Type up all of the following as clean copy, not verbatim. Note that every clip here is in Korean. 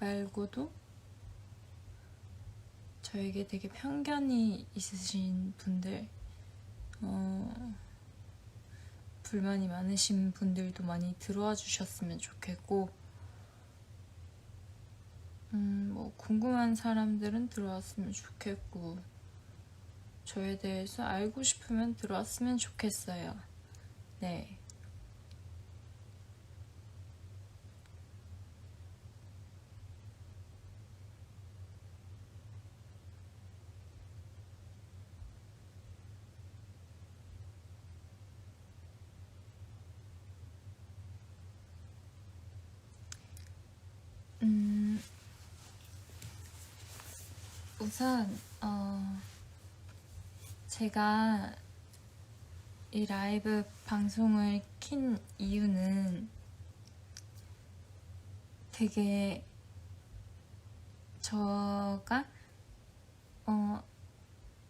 말고도 저에게 되게 편견이 있으신 분들, 불만이 많으신 분들도 많이 들어와 주셨으면 좋겠고, 뭐 궁금한 사람들은 들어왔으면 좋겠고, 저에 대해서 알고 싶으면 들어왔으면 좋겠어요. 네. 우선 제가 이 라이브 방송을 킨 이유는 되게 저가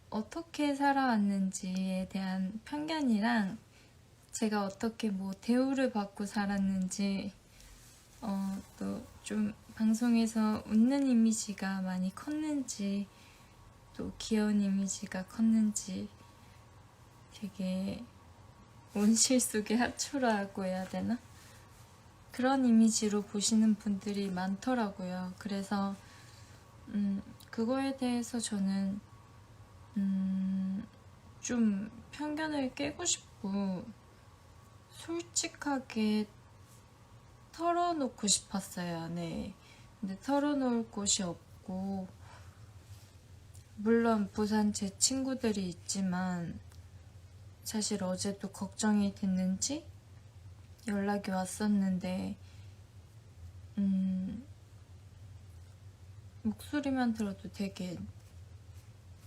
어떻게 살아왔는지에 대한 편견이랑 제가 어떻게 뭐 대우를 받고 살았는지, 또 좀 방송에서 웃는 이미지가 많이 컸는지, 또 귀여운 이미지가 컸는지, 되게 온실 속의 하초라고 해야 되나? 그런 이미지로 보시는 분들이 많더라고요. 그래서 그거에 대해서 저는 좀 편견을 깨고 싶고 솔직하게 털어놓고 싶었어요. 네. 근데 털어놓을 곳이 없고, 물론 부산 제 친구들이 있지만 사실 어제도 걱정이 됐는지 연락이 왔었는데 목소리만 들어도 되게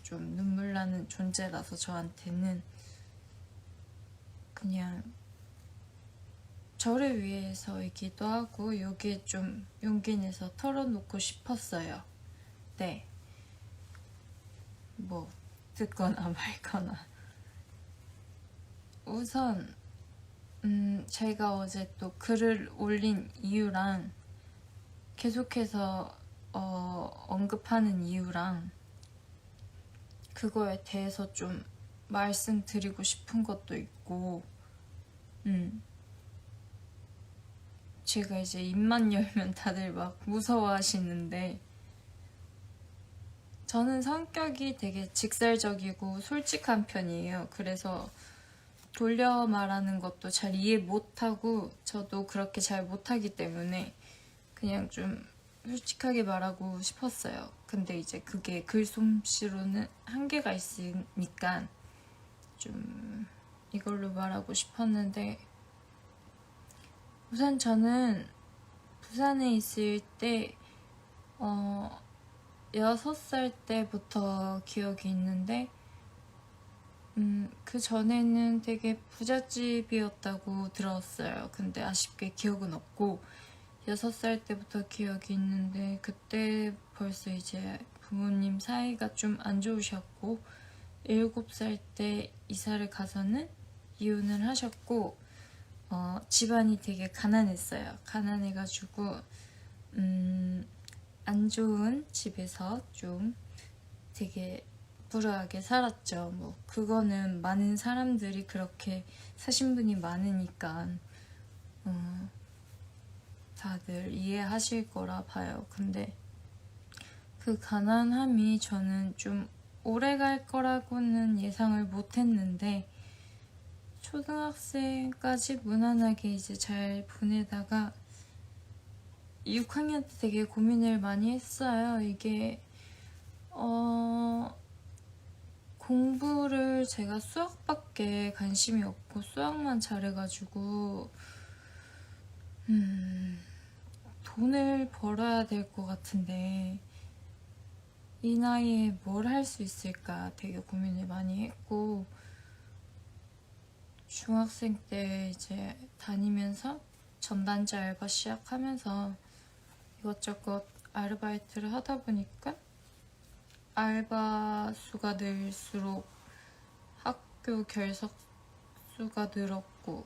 좀 눈물 나는 존재라서 저한테는 그냥 저를 위해서이기도 하고 여기에 좀 용기 내서 털어놓고 싶었어요. 네. 뭐 듣거나 말거나. 우선 제가 어제 또 글을 올린 이유랑 계속해서 언급하는 이유랑 그거에 대해서 좀 말씀드리고 싶은 것도 있고, 제가 이제 입만 열면 다들 막 무서워하시는데, 저는 성격이 되게 직설적이고 솔직한 편이에요. 그래서 돌려 말하는 것도 잘 이해 못하고 저도 그렇게 잘 못하기 때문에 그냥 좀 솔직하게 말하고 싶었어요. 근데 이제 그게 글솜씨로는 한계가 있으니까 좀 이걸로 말하고 싶었는데, 우선 저는 부산에 있을 때 6살 때부터 기억이 있는데, 그 전에는 되게 부잣집이었다고 들었어요. 근데 아쉽게 기억은 없고, 6살 때부터 기억이 있는데 그때 벌써 이제 부모님 사이가 좀 안 좋으셨고, 7살 때 이사를 가서는 이혼을 하셨고, 집안이 되게 가난했어요. 가난해가지고 안 좋은 집에서 좀 되게 불우하게 살았죠. 뭐 그거는 많은 사람들이 그렇게 사신 분이 많으니까 다들 이해하실 거라 봐요. 근데 그 가난함이 저는 좀 오래 갈 거라고는 예상을 못 했는데, 초등학생까지 무난하게 이제 잘 보내다가 6학년 때 되게 고민을 많이 했어요. 이게 공부를 제가 수학밖에 관심이 없고 수학만 잘해가지고 돈을 벌어야 될 것 같은데 이 나이에 뭘 할 수 있을까 되게 고민을 많이 했고, 중학생 때 이제 다니면서 전단지 알바 시작하면서 이것저것 아르바이트를 하다 보니까 알바 수가 늘수록 학교 결석 수가 늘었고,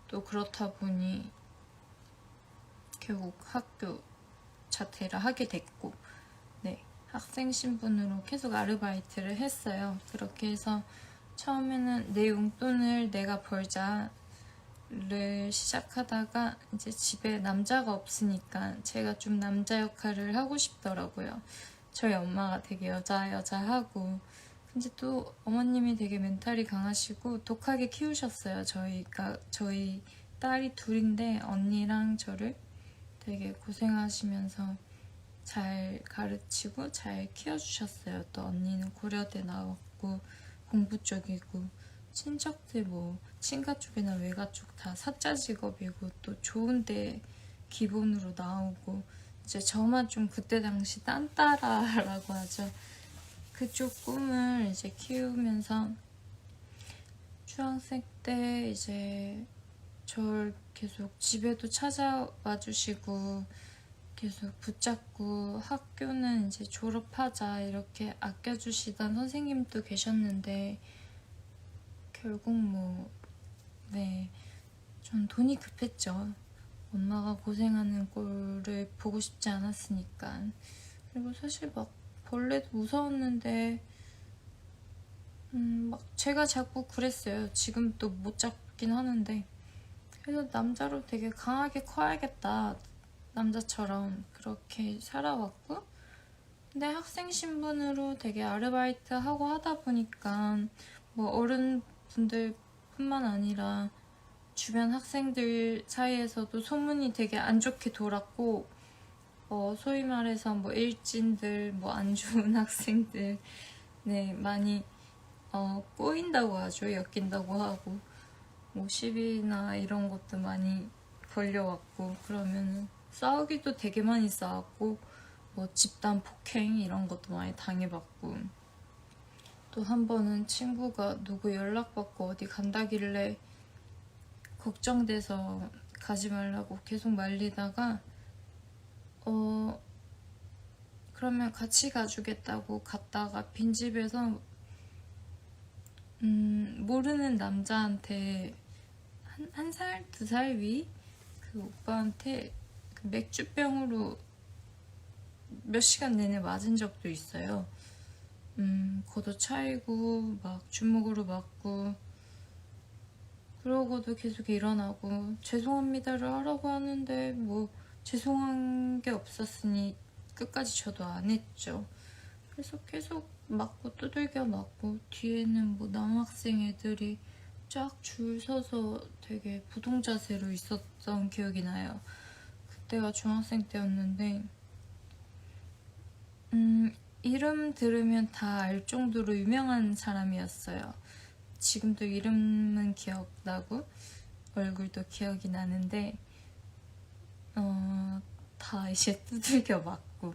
또 그렇다 보니 결국 학교 자퇴를 하게 됐고, 네, 학생 신분으로 계속 아르바이트를 했어요. 그렇게 해서 처음에는 내 용돈을 내가 벌자를 시작하다가 이제 집에 남자가 없으니까 제가 좀 남자 역할을 하고 싶더라고요. 저희 엄마가 되게 여자하고, 근데 또 어머님이 되게 멘탈이 강하시고 독하게 키우셨어요. 저희 딸이 둘인데 언니랑 저를 되게 고생하시면서 잘 가르치고 잘 키워주셨어요. 또 언니는 고려대 나왔고 공부 쪽이고, 친척들 뭐 친가 쪽이나 외가 쪽 다 사자 직업이고 또 좋은데 기본으로 나오고, 이제 저만 좀 그때 당시 딴따라라고 하죠. 그쪽 꿈을 이제 키우면서 중학생 때 이제 저를 계속 집에도 찾아와 주시고 계속 붙잡고, 학교는 이제 졸업하자 이렇게 아껴주시던 선생님도 계셨는데, 결국 뭐, 네, 전 돈이 급했죠. 엄마가 고생하는 꼴을 보고 싶지 않았으니까. 그리고 사실 막 벌레도 무서웠는데 막 제가 자꾸 그랬어요. 지금 또 못 잡긴 하는데. 그래서 남자로 되게 강하게 커야겠다, 남자처럼 그렇게 살아왔고, 근데 학생 신분으로 되게 아르바이트 하고 하다 보니까 뭐 어른분들 뿐만 아니라 주변 학생들 사이에서도 소문이 되게 안 좋게 돌았고, 소위 말해서 뭐 일진들, 뭐 안 좋은 학생들, 네, 많이 꼬인다고 하죠. 엮인다고 하고, 뭐 시비나 이런 것도 많이 걸려왔고, 그러면 싸우기도 되게 많이 싸웠고, 뭐 집단 폭행 이런 것도 많이 당해봤고, 또 한 번은 친구가 누구 연락받고 어디 간다길래 걱정돼서 가지 말라고 계속 말리다가 그러면 같이 가주겠다고 갔다가 빈집에서 모르는 남자한테 한 살, 두 살 위? 그 오빠한테 그 맥주병으로 몇 시간 내내 맞은 적도 있어요. 걷어 차이고 막 주먹으로 맞고, 그러고도 계속 일어나고 죄송합니다를 하라고 하는데 뭐 죄송한 게 없었으니 끝까지 저도 안 했죠. 그래서 계속 맞고 두들겨 맞고, 뒤에는 뭐 남학생 애들이 쫙 줄 서서 되게 부동자세로 있었던 기억이 나요. 그때가 중학생 때였는데, 이름 들으면 다 알 정도로 유명한 사람이었어요. 지금도 이름은 기억나고 얼굴도 기억이 나는데, 다 이제 두들겨 맞고,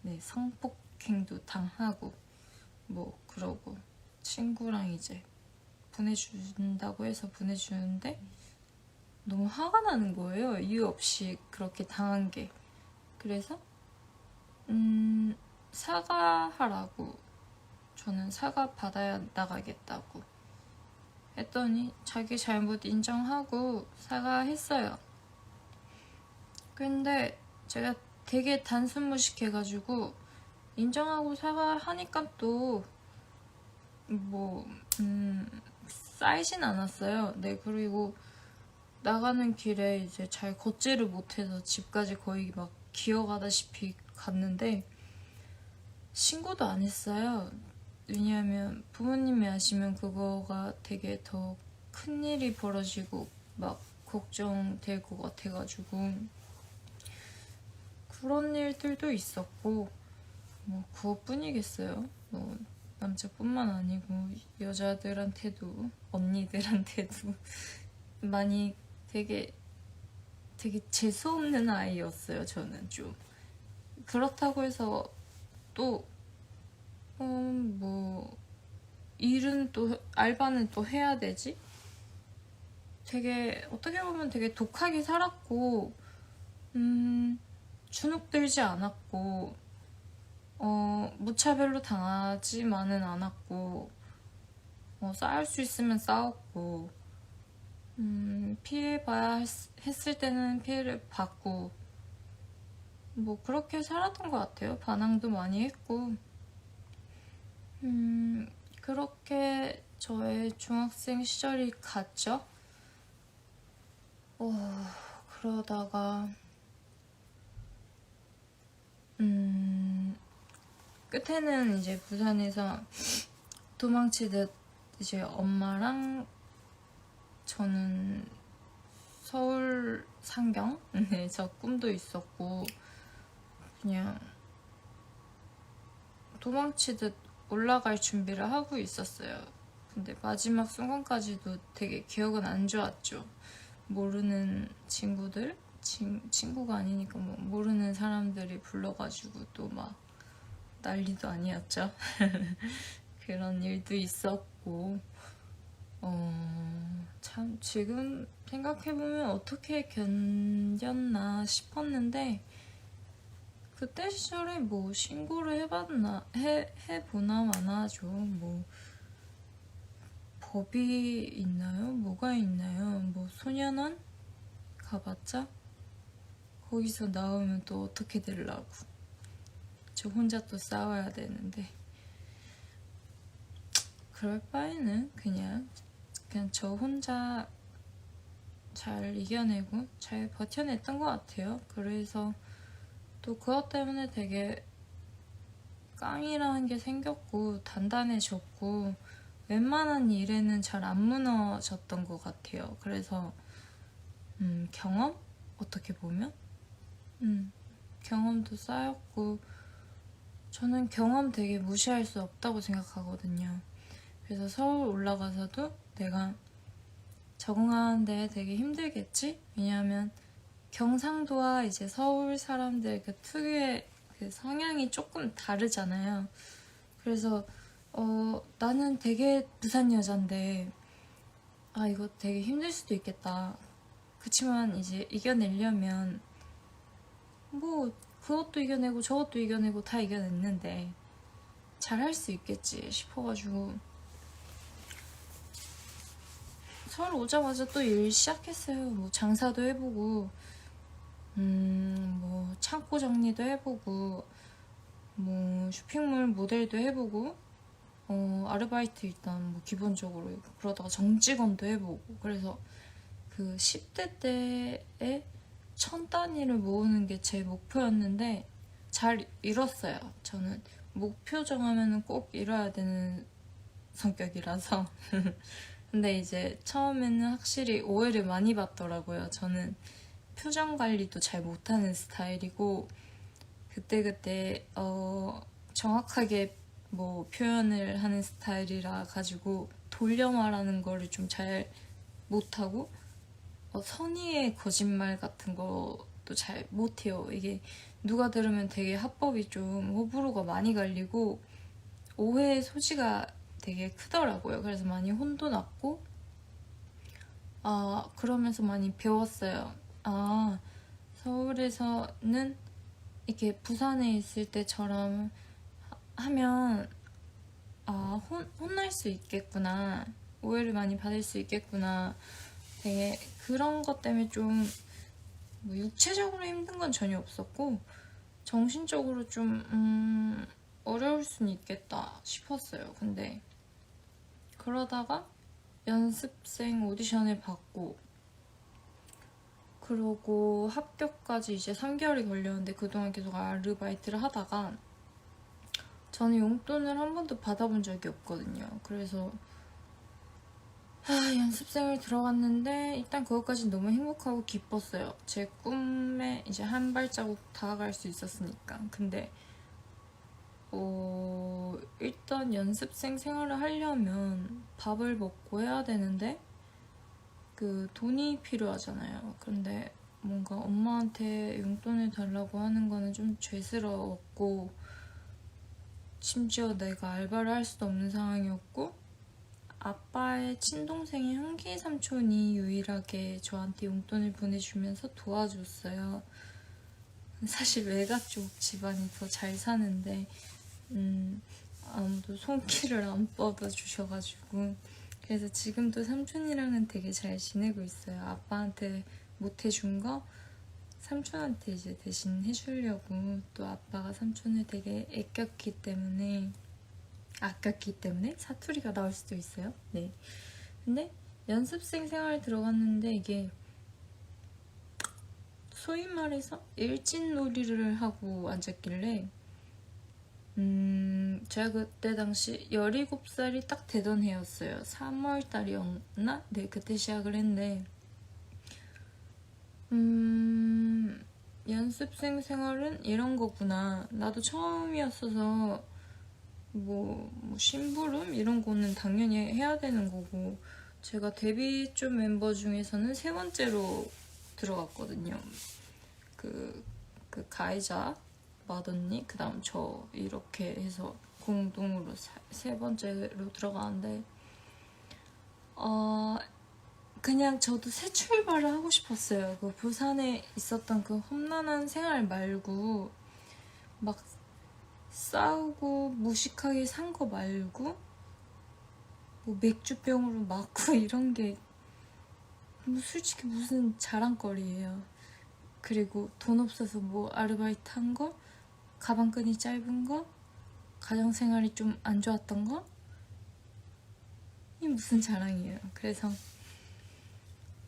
네, 성폭행도 당하고 뭐 그러고, 친구랑 이제 보내준다고 해서 보내주는데 너무 화가 나는 거예요. 이유 없이 그렇게 당한 게. 그래서 사과하라고, 저는 사과 받아야 나가겠다고 했더니 자기 잘못 인정하고 사과했어요. 근데 제가 되게 단순무식해가지고 인정하고 사과하니까 또 뭐 쌓이진 않았어요. 네, 그리고 나가는 길에 이제 잘 걷지를 못해서 집까지 거의 막 기어가다시피 갔는데 신고도 안 했어요. 왜냐하면 부모님이 아시면 그거가 되게 더 큰일이 벌어지고 막 걱정될 것 같아가지고, 그런 일들도 있었고, 뭐 그것뿐이겠어요. 뭐 남자뿐만 아니고 여자들한테도, 언니들한테도 많이 되게 재수없는 아이였어요. 저는 좀. 그렇다고 해서 또 뭐 일은 또, 알바는 또 해야 되지? 되게 어떻게 보면 되게 독하게 살았고, 주눅들지 않았고, 무차별로 당하지만은 않았고, 싸울 수 있으면 싸웠고, 피해봐야 했을 때는 피해를 받고, 뭐 그렇게 살았던 것 같아요. 반항도 많이 했고 그렇게 저의 중학생 시절이 갔죠. 그러다가 끝에는 이제 부산에서 도망치듯 이제 엄마랑 저는 서울 상경에서 꿈도 있었고 그냥 도망치듯 올라갈 준비를 하고 있었어요. 근데 마지막 순간까지도 되게 기억은 안 좋았죠. 모르는 친구들, 친구가 아니니까 뭐 모르는 사람들이 불러가지고 또 막 난리도 아니었죠. 그런 일도 있었고 참 지금 생각해보면 어떻게 견뎠나 싶었는데 그때 시절에 뭐 신고를 해보나 마나죠. 뭐 법이 있나요? 뭐가 있나요? 뭐 소년원 가봤자 거기서 나오면 또 어떻게 되려고. 저 혼자 또 싸워야 되는데 그럴 바에는 그냥 저 혼자 잘 이겨내고 잘 버텨냈던 것 같아요. 그래서 또 그것 때문에 되게 깡이라는 게 생겼고 단단해졌고 웬만한 일에는 잘 안 무너졌던 것 같아요. 그래서 경험? 어떻게 보면 경험도 쌓였고 저는 경험 되게 무시할 수 없다고 생각하거든요. 그래서 서울 올라가서도 내가 적응하는데 되게 힘들겠지? 왜냐하면 경상도와 이제 서울 사람들 그 특유의 그 성향이 조금 다르잖아요. 그래서 나는 되게 부산 여잔데 이거 되게 힘들 수도 있겠다. 그치만 이제 이겨내려면 뭐 그것도 이겨내고 저것도 이겨내고 다 이겨냈는데 잘할 수 있겠지 싶어가지고 서울 오자마자 또 일 시작했어요. 뭐 장사도 해보고 뭐 창고 정리도 해보고 뭐 쇼핑몰 모델도 해보고 아르바이트 일단 뭐 기본적으로 그러다가 정직원도 해보고 그래서 그 10대 때에 1000단위를 모으는 게 제 목표였는데 잘 이뤘어요. 저는 목표 정하면 꼭 이뤄야 되는 성격이라서 근데 이제 처음에는 확실히 오해를 많이 받더라고요. 저는 표정 관리도 잘 못하는 스타일이고 그때그때 정확하게 뭐 표현을 하는 스타일이라 가지고 돌려 말하는 거를 좀 잘 못하고 선의의 거짓말 같은 것도 잘 못해요. 이게 누가 들으면 되게 합법이 좀 호불호가 많이 갈리고 오해의 소지가 되게 크더라고요. 그래서 많이 혼도 났고 그러면서 많이 배웠어요. 서울에서는 이렇게 부산에 있을 때처럼 하면 혼날 수 있겠구나. 오해를 많이 받을 수 있겠구나. 되게 그런 것 때문에 좀 뭐 육체적으로 힘든 건 전혀 없었고 정신적으로 좀 어려울 수는 있겠다 싶었어요. 근데 그러다가 연습생 오디션을 받고 그러고 합격까지 이제 3개월이 걸렸는데 그동안 계속 아르바이트를 하다가 저는 용돈을 한 번도 받아본 적이 없거든요. 그래서 연습생을 들어갔는데 일단 그것까지 너무 행복하고 기뻤어요. 제 꿈에 이제 한 발자국 다가갈 수 있었으니까. 근데 일단 연습생 생활을 하려면 밥을 먹고 해야 되는데 그 돈이 필요하잖아요. 근데 뭔가 엄마한테 용돈을 달라고 하는 거는 좀 죄스러웠고 심지어 내가 알바를 할 수도 없는 상황이었고 아빠의 친동생인 형기 삼촌이 유일하게 저한테 용돈을 보내주면서 도와줬어요. 사실 외가 쪽 집안이 더 잘 사는데 아무도 손길을 안 뻗어주셔가지고 그래서 지금도 삼촌이랑은 되게 잘 지내고 있어요. 아빠한테 못해준 거 삼촌한테 이제 대신 해주려고. 또 아빠가 삼촌을 되게 아꼈기 때문에 사투리가 나올 수도 있어요. 네. 근데 연습생 생활 들어갔는데 이게 소위 말해서 일진놀이를 하고 앉았길래 제가 그때 당시 17살이 딱 되던 해였어요. 3월달이었나? 네, 그때 시작을 했는데 연습생 생활은 이런 거구나. 나도 처음이었어서 뭐 심부름 이런 거는 당연히 해야 되는 거고, 제가 데뷔 쪽 멤버 중에서는 세 번째로 들어갔거든요. 그 가이자, 마더니, 그 다음 저 이렇게 해서 공동으로 세 번째로 들어가는데 그냥 저도 새 출발을 하고 싶었어요. 그 부산에 있었던 그 험난한 생활 말고 막 싸우고 무식하게 산 거 말고 뭐 맥주병으로 맞고 이런 게 솔직히 무슨 자랑거리예요. 그리고 돈 없어서 뭐 아르바이트 한 거, 가방끈이 짧은 거, 가정생활이 좀 안 좋았던 거, 이 무슨 자랑이에요. 그래서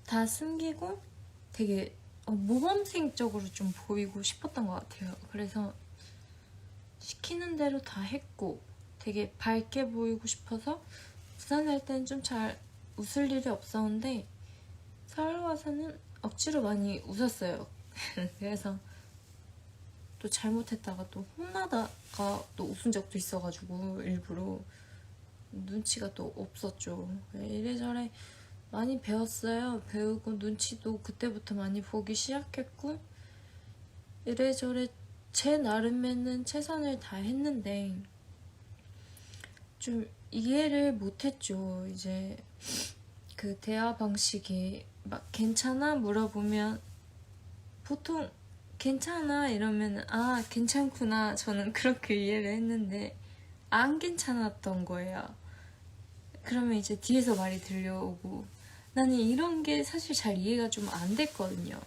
다 숨기고 되게 모범생적으로 좀 보이고 싶었던 것 같아요. 그래서 시키는 대로 다 했고 되게 밝게 보이고 싶어서 부산 살 때는 좀 잘 웃을 일이 없었는데 서울 와서는 억지로 많이 웃었어요. 그래서 또 잘못했다가 또 혼나다가 또 웃은 적도 있어가지고 일부러 눈치가 또 없었죠. 이래저래 많이 배웠어요. 배우고 눈치도 그때부터 많이 보기 시작했고 이래저래 제 나름에는 최선을 다했는데 좀 이해를 못했죠. 이제 그 대화 방식이 막 괜찮아? 물어보면 보통 괜찮아 이러면 아 괜찮구나 저는 그렇게 이해를 했는데 안 괜찮았던 거예요. 그러면 이제 뒤에서 말이 들려오고 나는 이런 게 사실 잘 이해가 좀 안 됐거든요.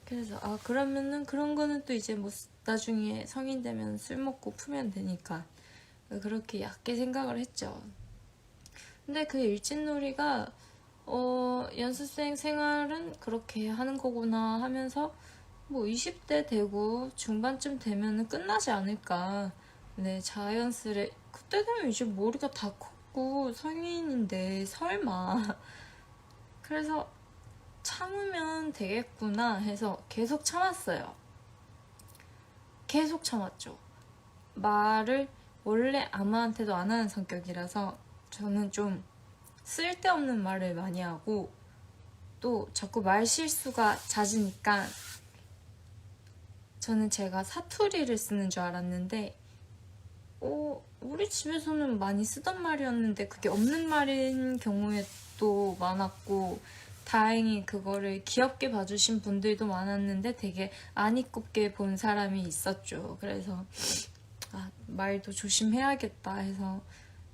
그래서 그러면은 그런 거는 또 이제 뭐 나중에 성인 되면 술 먹고 푸면 되니까 그렇게 얕게 생각을 했죠. 근데 그 일진놀이가 연습생 생활은 그렇게 하는 거구나 하면서 뭐 20대 되고 중반쯤 되면은 끝나지 않을까. 네, 자연스레 그때 되면 이제 머리가 다 컸고 성인인데 설마. 그래서 참으면 되겠구나 해서 계속 참았어요. 계속 참았죠. 말을 원래 아무한테도 안 하는 성격이라서 저는 좀 쓸데없는 말을 많이 하고 또 자꾸 말 실수가 잦으니까 저는 제가 사투리를 쓰는 줄 알았는데 우리 집에서는 많이 쓰던 말이었는데 그게 없는 말인 경우에 또 많았고 다행히 그거를 귀엽게 봐주신 분들도 많았는데 되게 안이꼽게 본 사람이 있었죠. 그래서 말도 조심해야겠다 해서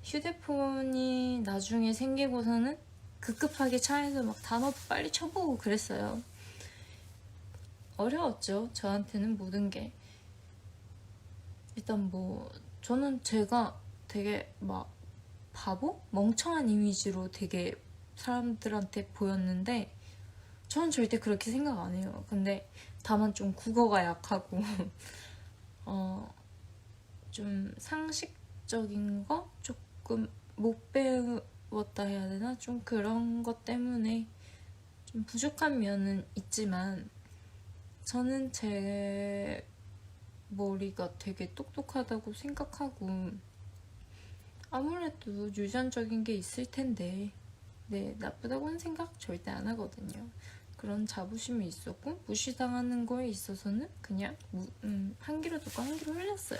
휴대폰이 나중에 생기고서는 급급하게 차에서 막 단어도 빨리 쳐보고 그랬어요. 어려웠죠. 저한테는 모든 게. 일단 뭐 저는 제가 되게 막 바보? 멍청한 이미지로 되게 사람들한테 보였는데 저는 절대 그렇게 생각 안 해요. 근데 다만 좀 국어가 약하고 좀 상식적인 거 조금 못 배웠다 해야 되나? 좀 그런 것 때문에 좀 부족한 면은 있지만 저는 제 머리가 되게 똑똑하다고 생각하고 아무래도 유전적인 게 있을 텐데 네, 나쁘다고는 생각 절대 안 하거든요. 그런 자부심이 있었고 무시당하는 거에 있어서는 그냥 한 귀로 듣고 한 귀로 흘렸어요.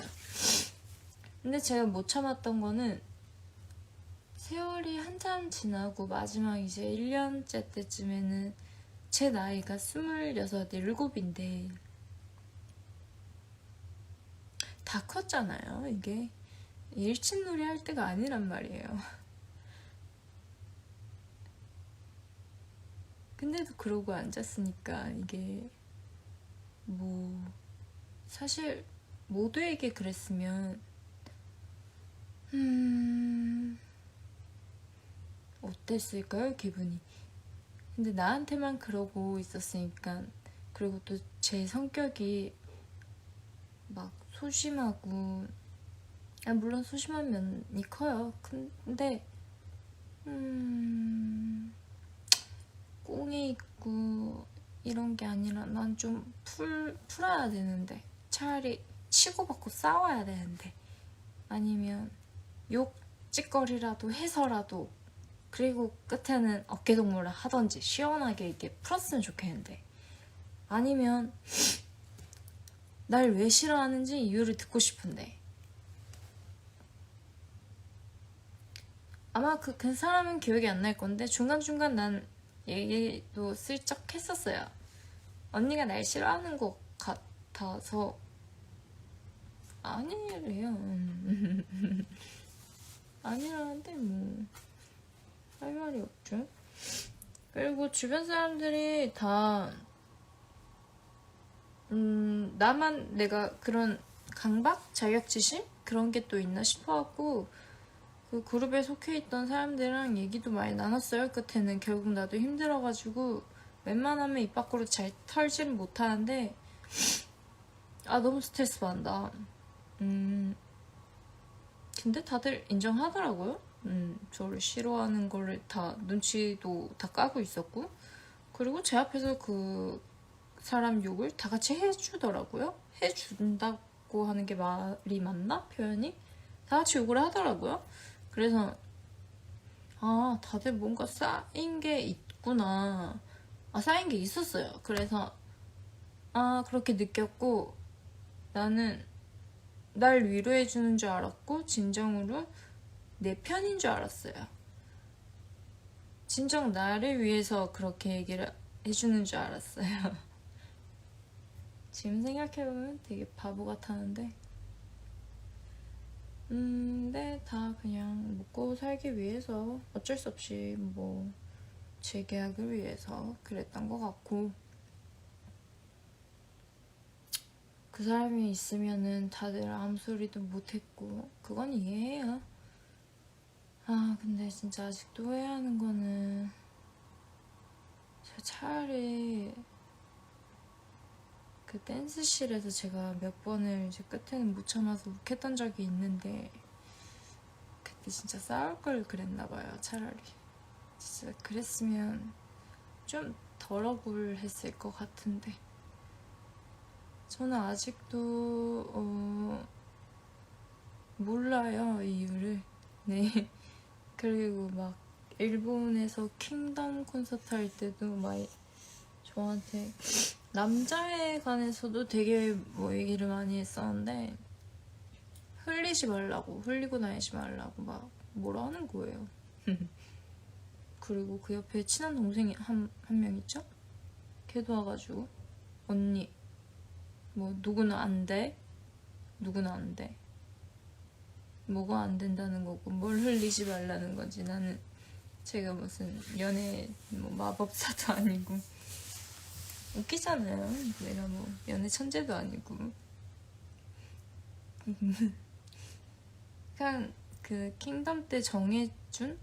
근데 제가 못 참았던 거는 세월이 한참 지나고 마지막 이제 1년째 때쯤에는 제 나이가 26, 7인데 다 컸잖아요. 이게 일친놀이 할 때가 아니란 말이에요. 근데도 그러고 앉았으니까 이게 뭐 사실 모두에게 그랬으면 어땠을까요, 기분이? 근데 나한테만 그러고 있었으니까. 그리고 또 제 성격이 막 소심하고, 물론 소심한 면이 커요. 근데 꽁이 있고 이런 게 아니라 난 좀 풀어야 되는데, 차라리 치고받고 싸워야 되는데, 아니면 욕 찌꺼리라도 해서라도, 그리고 끝에는 어깨동무를 하던지 시원하게 이렇게 풀었으면 좋겠는데, 아니면 날 왜 싫어하는지 이유를 듣고 싶은데, 아마 그 사람은 기억이 안 날 건데 중간중간 난 얘기도 슬쩍 했었어요. 언니가 날 싫어하는 것 같아서. 아니래요. 아니라는데 뭐 할 말이 없죠. 그리고 주변 사람들이 다 나만 내가 그런 강박? 자격지심? 그런 게 또 있나 싶어갖고 그 그룹에 속해 있던 사람들이랑 얘기도 많이 나눴어요. 끝에는 결국 나도 힘들어가지고 웬만하면 입 밖으로 잘 털지는 못하는데, 너무 스트레스 받는다. 근데 다들 인정하더라고요. 저를 싫어하는 거를 다 눈치도 다 까고 있었고, 그리고 제 앞에서 그 사람 욕을 다 같이 해주더라고요. 해준다고 하는 게 말이 맞나? 표현이? 다 같이 욕을 하더라고요. 그래서 다들 뭔가 쌓인 게 있구나. 쌓인 게 있었어요. 그래서 그렇게 느꼈고, 나는 날 위로해주는 줄 알았고 진정으로 내 편인 줄 알았어요. 진정 나를 위해서 그렇게 얘기를 해주는 줄 알았어요. 지금 생각해보면 되게 바보 같았는데, 근데 다 그냥 먹고 살기 위해서 어쩔 수 없이 뭐 재계약을 위해서 그랬던 것 같고, 그 사람이 있으면은 다들 아무 소리도 못했고, 그건 이해해요. 근데 진짜 아직도 후회하는 거는, 차라리 그 댄스실에서 제가 몇 번을 이제 끝에는 못 참아서 욱했던 적이 있는데, 그때 진짜 싸울 걸 그랬나봐요. 차라리 진짜 그랬으면 좀 덜 억울했을 것 같은데, 저는 아직도 몰라요, 이유를. 네. 그리고 막 일본에서 킹덤 콘서트 할 때도 막 저한테 남자에 관해서도 되게 뭐 얘기를 많이 했었는데, 흘리지 말라고, 흘리고 다니지 말라고 막 뭐라 하는 거예요. 그리고 그 옆에 친한 동생이 한 명 있죠? 걔도 와가지고 언니 뭐 누구는 안 돼? 누구는 안 돼? 뭐가 안 된다는 거고 뭘 흘리지 말라는 건지. 나는 제가 무슨 연애 뭐 마법사도 아니고, 웃기잖아요. 내가 뭐 연애 천재도 아니고. 그냥 그 킹덤 때 정해준,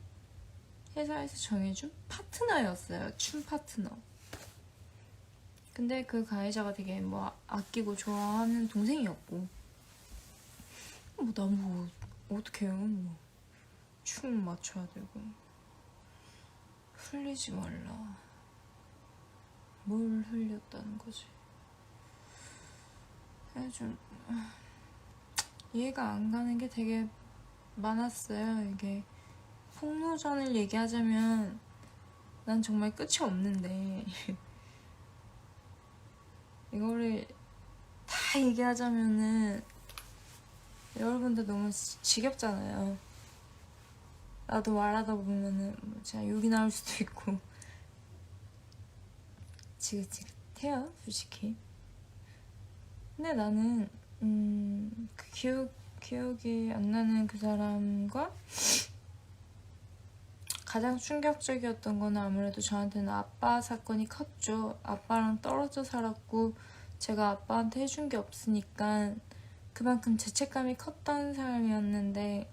회사에서 정해준 파트너였어요. 춤 파트너. 근데 그 가해자가 되게 뭐 아끼고 좋아하는 동생이었고, 뭐 나 뭐 어떡해요. 뭐 춤 맞춰야 되고. 흘리지 말라. 뭘 흘렸다는 거지. 좀 이해가 안 가는 게 되게 많았어요. 이게 폭로전을 얘기하자면 난 정말 끝이 없는데 이거를 다 얘기하자면은 여러분들 너무 지겹잖아요. 나도 말하다 보면은 진짜 욕이 나올 수도 있고 지긋지긋해요, 솔직히. 근데 나는 그 기억이 안 나는 그 사람과 가장 충격적이었던 거는 아무래도 저한테는 아빠 사건이 컸죠. 아빠랑 떨어져 살았고 제가 아빠한테 해준 게 없으니까 그만큼 죄책감이 컸던 사람이었는데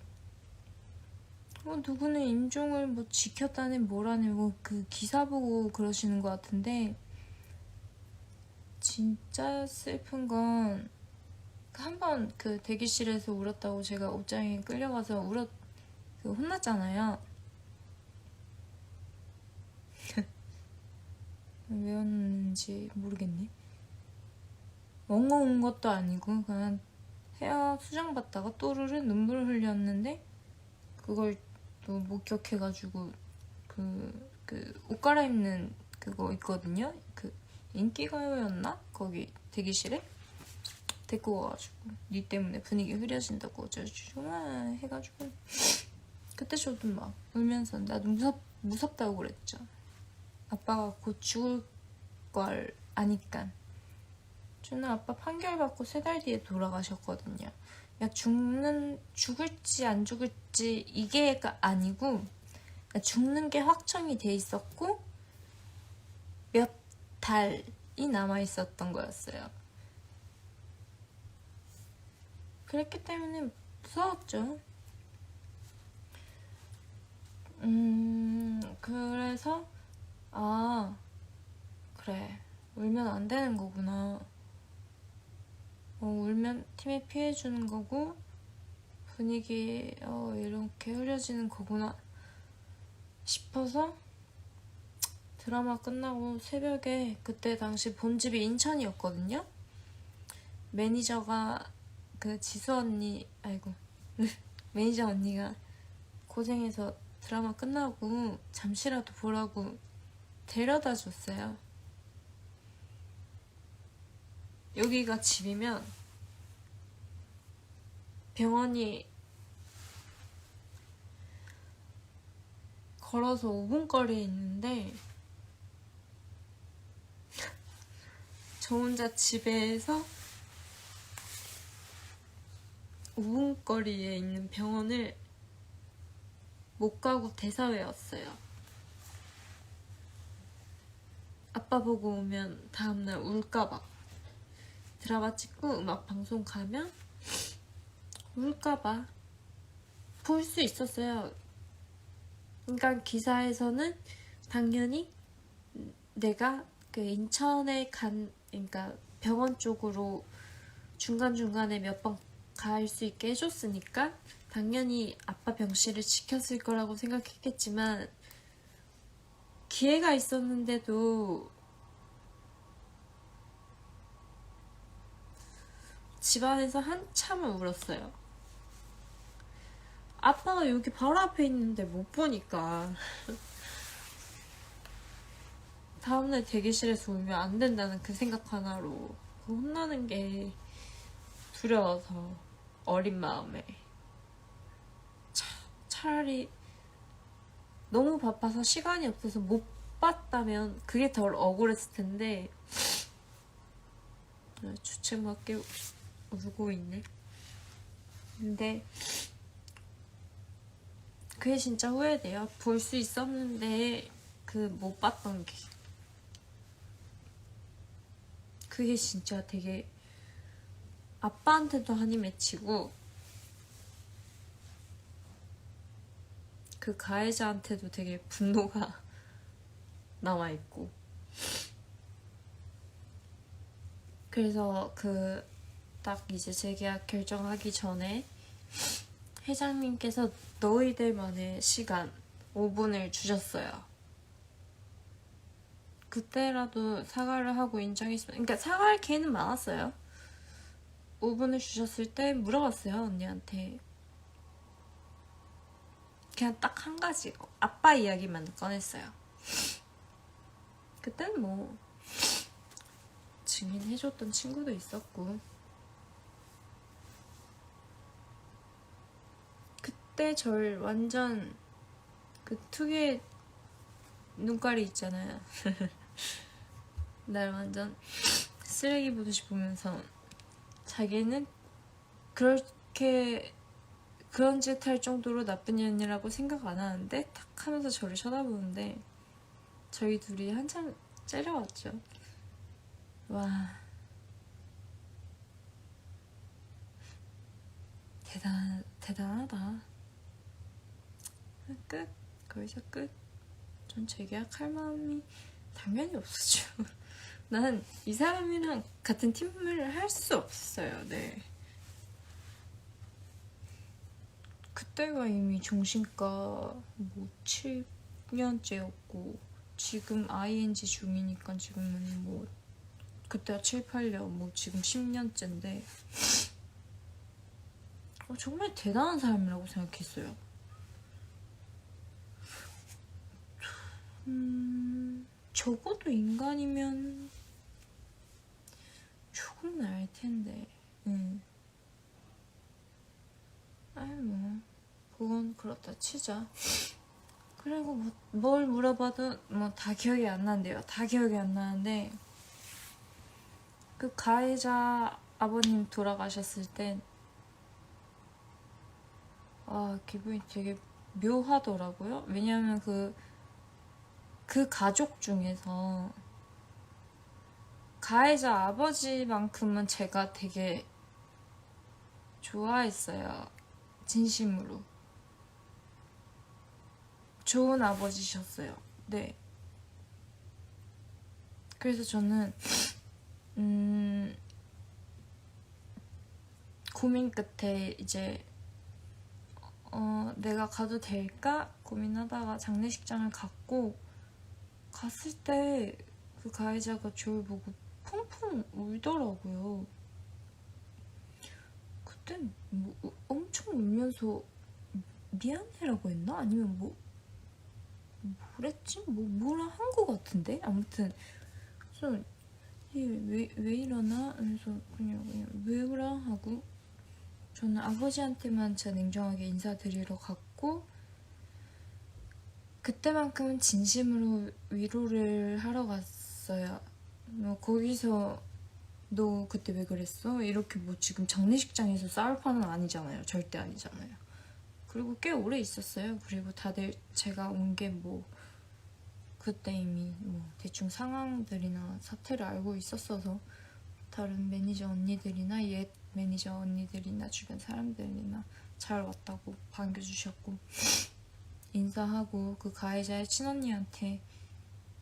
누구는 임종을 뭐 지켰다네 뭐라네 뭐 그 기사 보고 그러시는 것 같은데 진짜 슬픈 건 한 번 그 대기실에서 울었다고 제가 옷장에 끌려가서 혼났잖아요. 왜 웃는지 모르겠네. 엉엉 운 것도 아니고 그냥 헤어 수정 받다가 또르르 눈물을 흘렸는데 그걸 또 목격해가지고 옷 갈아입는 그거 있거든요. 그 인기가요였나? 거기 대기실에 데리고 와가지고 니 때문에 분위기 흐려진다고 어쩌고저쩌고 해가지고 그때 저도 막 울면서 나도 무섭다고 그랬죠. 아빠가 곧 죽을 걸 아니까. 저는 아빠 판결받고 3달 뒤에 돌아가셨거든요. 죽을지 안 죽을지 이게가 아니고 죽는 게 확정이 돼 있었고 몇 달이 남아 있었던 거였어요. 그랬기 때문에 무서웠죠. 그래서 그래 울면 안 되는 거구나. 울면 팀에 피해주는 거고 분위기 이렇게 흐려지는 거구나 싶어서 드라마 끝나고 새벽에 그때 당시 본집이 인천이었거든요. 매니저가 그 지수 언니 매니저 언니가 고생해서 드라마 끝나고 잠시라도 보라고 데려다 줬어요. 여기가 집이면 병원이 걸어서 5분 거리에 있는데 저 혼자 집에서 5분 거리에 있는 병원을 못 가고 대사 외웠어요. 아빠 보고 오면 다음날 울까봐. 드라마 찍고 음악 방송 가면 울까봐. 볼 수 있었어요. 그러니까 기사에서는 당연히 내가 그 인천에 그러니까 병원 쪽으로 중간중간에 몇 번 갈 수 있게 해줬으니까 당연히 아빠 병실을 지켰을 거라고 생각했겠지만 기회가 있었는데도 집안에서 한참을 울었어요. 아빠가 여기 바로 앞에 있는데 못 보니까 다음날 대기실에서 울면 안 된다는 그 생각 하나로 혼나는 게 두려워서 어린 마음에 차라리 너무 바빠서 시간이 없어서 못 봤다면 그게 덜 억울했을 텐데 주책맞게 울고 있네. 근데 그게 진짜 후회돼요. 볼 수 있었는데 못 봤던 게 그게 진짜 되게 아빠한테도 한이 맺히고 그 가해자한테도 되게 분노가 남아있고 그래서 딱 이제 재계약 결정하기 전에 회장님께서 너희들만의 시간 5분을 주셨어요. 그때라도 사과를 하고 인정했으면, 그러니까 사과할 기회는 많았어요. 5분을 주셨을 때 물어봤어요, 언니한테. 그냥 딱 한 가지 아빠 이야기만 꺼냈어요. 그땐 뭐 증인해줬던 친구도 있었고 그때 절 완전 그 특유의 눈깔이 있잖아요. 날 완전 쓰레기 보듯이 보면서 자기는 그렇게 그런 짓 할 정도로 나쁜 년이라고 생각 안 하는데 탁 하면서 저를 쳐다보는데 저희 둘이 한참 째려왔죠. 와, 대단하다. 끝. 거기서 끝. 전 재계약할 마음이 당연히 없었죠. 난 이 사람이랑 같은 팀을 할 수 없어요. 네. 그때가 이미 종신과 뭐 7년째였고 지금 ING 중이니까 지금은 뭐 그때가 7, 8년 뭐 지금 10년째인데 정말 대단한 사람이라고 생각했어요. 적어도 인간이면 조금은 알 텐데. 아이 뭐 그건 그렇다 치자. 그리고 뭐, 뭘 물어봐도 뭐 다 기억이 안 나는데요. 다 기억이 안 나는데 그 가해자 아버님 돌아가셨을 땐 기분이 되게 묘하더라고요. 왜냐하면 그 가족 중에서 가해자 아버지만큼은 제가 되게 좋아했어요. 진심으로. 좋은 아버지셨어요. 네. 그래서 저는 고민 끝에 이제 내가 가도 될까 고민하다가 장례식장을 갔을 때 그 가해자가 저를 보고 펑펑 울더라고요. 그땐 뭐 엄청 울면서 미안해라고 했나? 아니면 뭐랬지? 뭐라 한 거 같은데? 아무튼 그래서 왜 이러나? 그래서 그냥 왜 그래? 하고 저는 아버지한테만 진짜 냉정하게 인사드리러 갔고 그때만큼은 진심으로 위로를 하러 갔어요. 뭐 거기서 너 그때 왜 그랬어? 이렇게 뭐 지금 장례식장에서 싸울 판은 아니잖아요. 절대 아니잖아요. 그리고 꽤 오래 있었어요. 그리고 다들 제가 온 게 뭐 그때 이미 뭐 대충 상황들이나 사태를 알고 있었어서 다른 매니저 언니들이나 옛 매니저 언니들이나 주변 사람들이나 잘 왔다고 반겨주셨고 인사하고 그 가해자의 친언니한테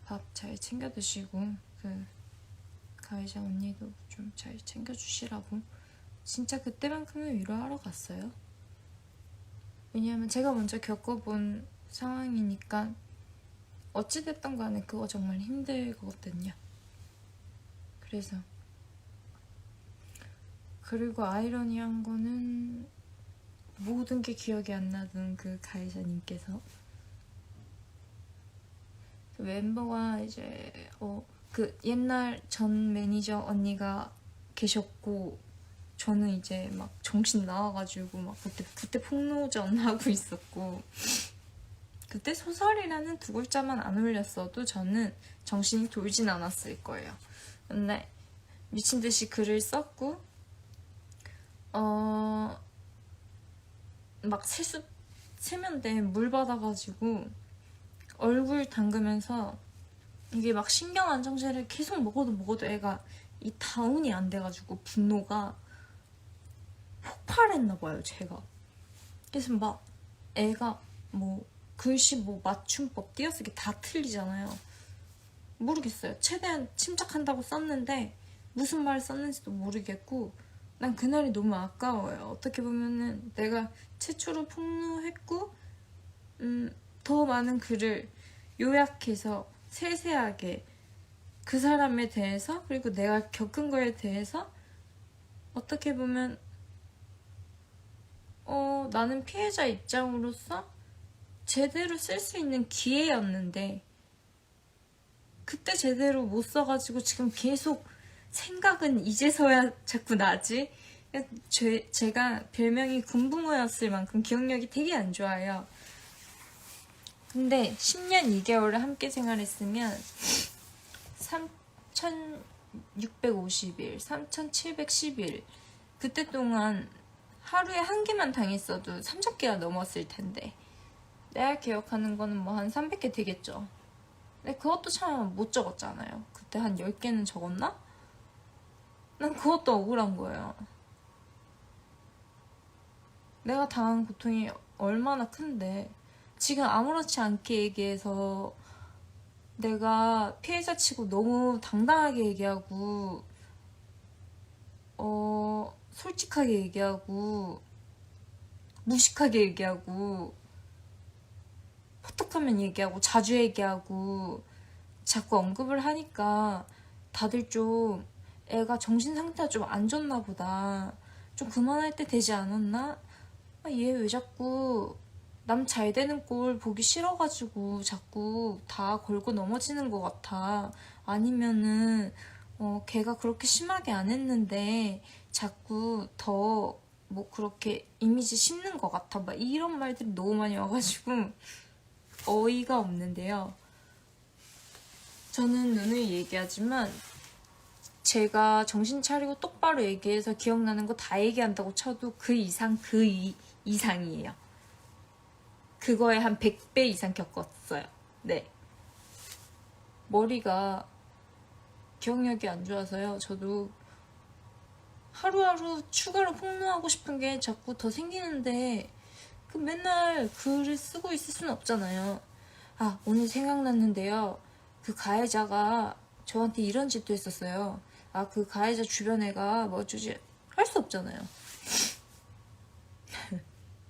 밥 잘 챙겨 드시고 그 가해자 언니도 좀 잘 챙겨주시라고 진짜 그때만큼은 위로하러 갔어요. 왜냐하면 제가 먼저 겪어본 상황이니까 어찌됐던 간에 그거 정말 힘들거든요. 그래서 그리고 아이러니한 거는 모든 게 기억이 안 나던 그 가해자님께서 멤버가 이제 그 옛날 전 매니저 언니가 계셨고 저는 이제 막 정신 나와가지고 막 그때 폭로전 하고 있었고 그때 소설이라는 두 글자만 안 올렸어도 저는 정신이 돌진 않았을 거예요. 근데 미친 듯이 글을 썼고 막 세면대에 물 받아가지고 얼굴 담그면서 이게 막 신경 안정제를 계속 먹어도 애가 이 다운이 안 돼가지고 분노가 폭발했나봐요. 제가 그래서 막 애가 뭐 글씨 뭐 맞춤법 띄어쓰기 다 틀리잖아요. 모르겠어요. 최대한 침착한다고 썼는데 무슨 말을 썼는지도 모르겠고 난 그날이 너무 아까워요. 어떻게 보면은 내가 최초로 폭로했고 더 많은 글을 요약해서 세세하게 그 사람에 대해서 그리고 내가 겪은 거에 대해서 어떻게 보면 나는 피해자 입장으로서 제대로 쓸 수 있는 기회였는데 그때 제대로 못 써가지고 지금 계속 생각은 이제서야 자꾸 나지. 제가 별명이 금붕어였을 만큼 기억력이 되게 안 좋아요. 근데 10년 2개월을 함께 생활했으면 3,650일, 3,710일 그때 동안 하루에 한 개만 당했어도 3,000개가 넘었을 텐데 내가 기억하는 거는 뭐 한 300개 되겠죠. 근데 그것도 참 못 적었잖아요. 그때 한 10개는 적었나? 난 그것도 억울한 거예요. 내가 당한 고통이 얼마나 큰데 지금 아무렇지 않게 얘기해서 내가 피해자 치고 너무 당당하게 얘기하고 솔직하게 얘기하고 무식하게 얘기하고 포톡하면 얘기하고 자주 얘기하고 자꾸 언급을 하니까 다들 좀 애가 정신 상태가 좀 안 좋나 보다, 좀 그만할 때 되지 않았나? 얘 왜 자꾸 남 잘 되는 꼴 보기 싫어가지고 자꾸 다 걸고 넘어지는 것 같아. 아니면은 걔가 그렇게 심하게 안 했는데 자꾸 더 뭐 그렇게 이미지 씹는 것 같아. 막 이런 말들이 너무 많이 와가지고 어이가 없는데요. 저는 누누이 얘기하지만 제가 정신 차리고 똑바로 얘기해서 기억나는 거 다 얘기한다고 쳐도 그 이상 이상이에요. 그거에 한 100배 이상 겪었어요. 네. 머리가 기억력이 안 좋아서요. 저도 하루하루 추가로 폭로하고 싶은 게 자꾸 더 생기는데 그 맨날 글을 쓰고 있을 순 없잖아요. 오늘 생각났는데요. 그 가해자가 저한테 이런 짓도 했었어요. 그 가해자 주변 애가 뭐 어쩌지 할 수 없잖아요.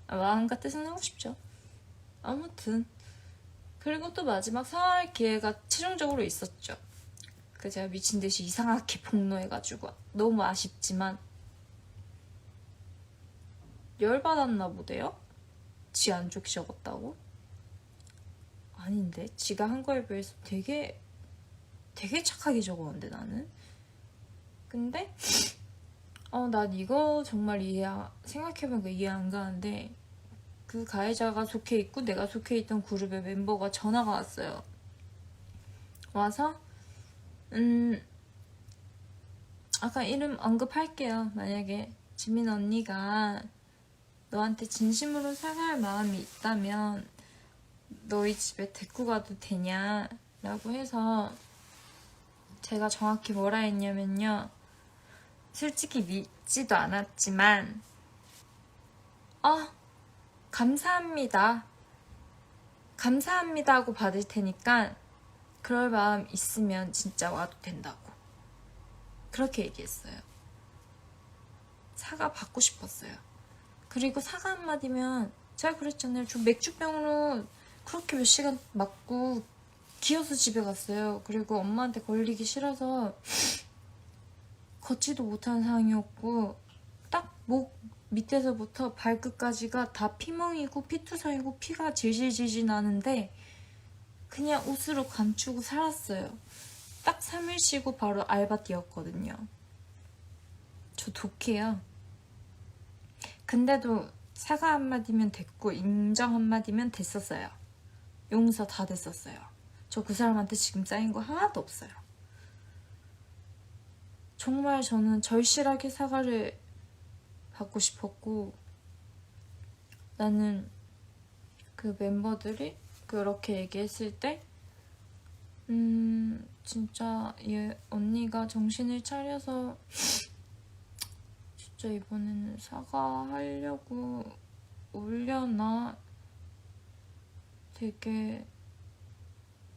마음 같아서는 하고 싶죠. 아무튼 그리고 또 마지막 사과할 기회가 최종적으로 있었죠. 제가 미친듯이 이상하게 폭로해가지고 너무 아쉽지만 열받았나 보대요? 지 안 좋게 적었다고? 아닌데 지가 한 거에 비해서 되게 착하게 적었는데 나는. 근데 난 이거 정말 생각해보니까 이해 안 가는데 그 가해자가 속해 있고 내가 속해 있던 그룹의 멤버가 전화가 왔어요. 와서 아까 이름 언급할게요. 만약에 지민 언니가 너한테 진심으로 사과할 마음이 있다면 너희 집에 데리고 가도 되냐? 라고 해서 제가 정확히 뭐라 했냐면요. 솔직히 믿지도 않았지만 감사합니다. 감사합니다 하고 받을 테니까 그럴 마음 있으면 진짜 와도 된다고. 그렇게 얘기했어요. 사과 받고 싶었어요. 그리고 사과 한마디면 제가 그랬잖아요. 저 맥주병으로 그렇게 몇 시간 맞고 기어서 집에 갔어요. 그리고 엄마한테 걸리기 싫어서 걷지도 못하는 상황이었고 딱 목 밑에서부터 발끝까지가 다 피멍이고 피투성이고 피가 질질질질 나는데 그냥 옷으로 감추고 살았어요. 딱 3일 쉬고 바로 알바 뛰었거든요. 저 독해요. 근데도 사과 한마디면 됐고 인정 한마디면 됐었어요. 용서 다 됐었어요. 저 그 사람한테 지금 쌓인 거 하나도 없어요. 정말 저는 절실하게 사과를 받고 싶었고 나는 그 멤버들이 그렇게 얘기했을 때 진짜 얘 언니가 정신을 차려서 진짜 이번에는 사과하려고 올려나 되게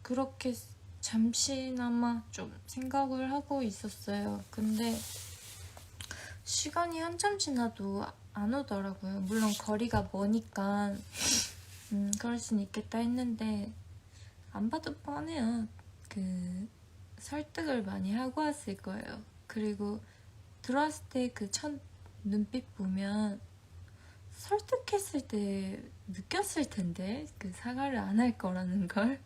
그렇게 잠시나마 좀 생각을 하고 있었어요. 근데 시간이 한참 지나도 안 오더라고요. 물론 거리가 머니까 그럴 수는 있겠다 했는데 안 봐도 뻔해요. 설득을 많이 하고 왔을 거예요. 그리고 들어왔을 때 그 첫 눈빛 보면 설득했을 때 느꼈을 텐데 사과를 안 할 거라는 걸.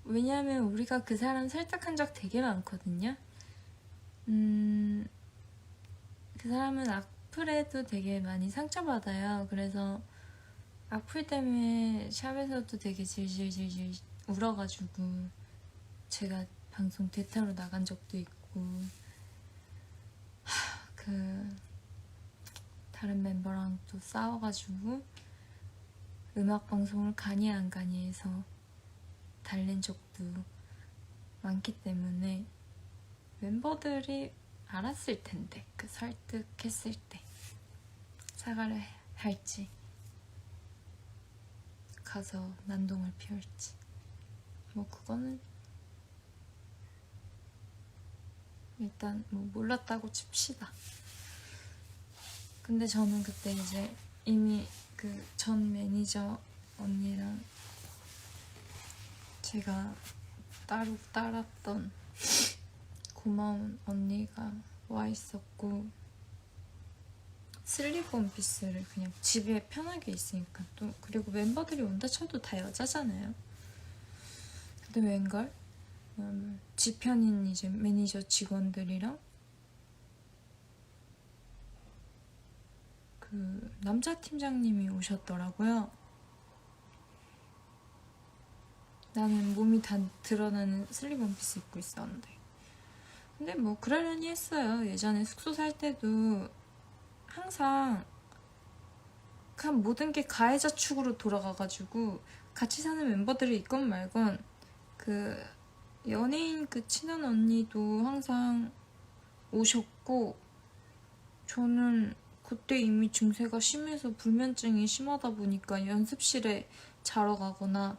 왜냐하면 우리가 그 사람 설득한 적 되게 많거든요. 그 사람은 악플에도 되게 많이 상처받아요. 그래서 악플 때문에 샵에서도 되게 질질질질 울어가지고 제가 방송 대타로 나간 적도 있고 다른 멤버랑 또 싸워가지고 음악방송을 가니 안 가니 해서 달랜 적도 많기 때문에 멤버들이 알았을 텐데 설득했을 때 사과를 할지 가서 난동을 피울지 뭐 그거는 일단 뭐 몰랐다고 칩시다. 근데 저는 그때 이제 이미 그 전 매니저 언니랑 제가 따로 따랐던 고마운 언니가 와 있었고 슬리브 원피스를 그냥 집에 편하게 있으니까 또 그리고 멤버들이 온다 쳐도 다 여자잖아요. 근데 웬걸 지편인 이제 매니저 직원들이랑 그 남자 팀장님이 오셨더라고요. 나는 몸이 다 드러나는 슬리브 원피스 입고 있었는데 근데 뭐 그러려니 했어요. 예전에 숙소 살 때도 항상 그냥 모든 게 가해자 축으로 돌아가가지고 같이 사는 멤버들이 있건 말건 그 연예인 그 친한 언니도 항상 오셨고 저는 그때 이미 증세가 심해서 불면증이 심하다 보니까 연습실에 자러 가거나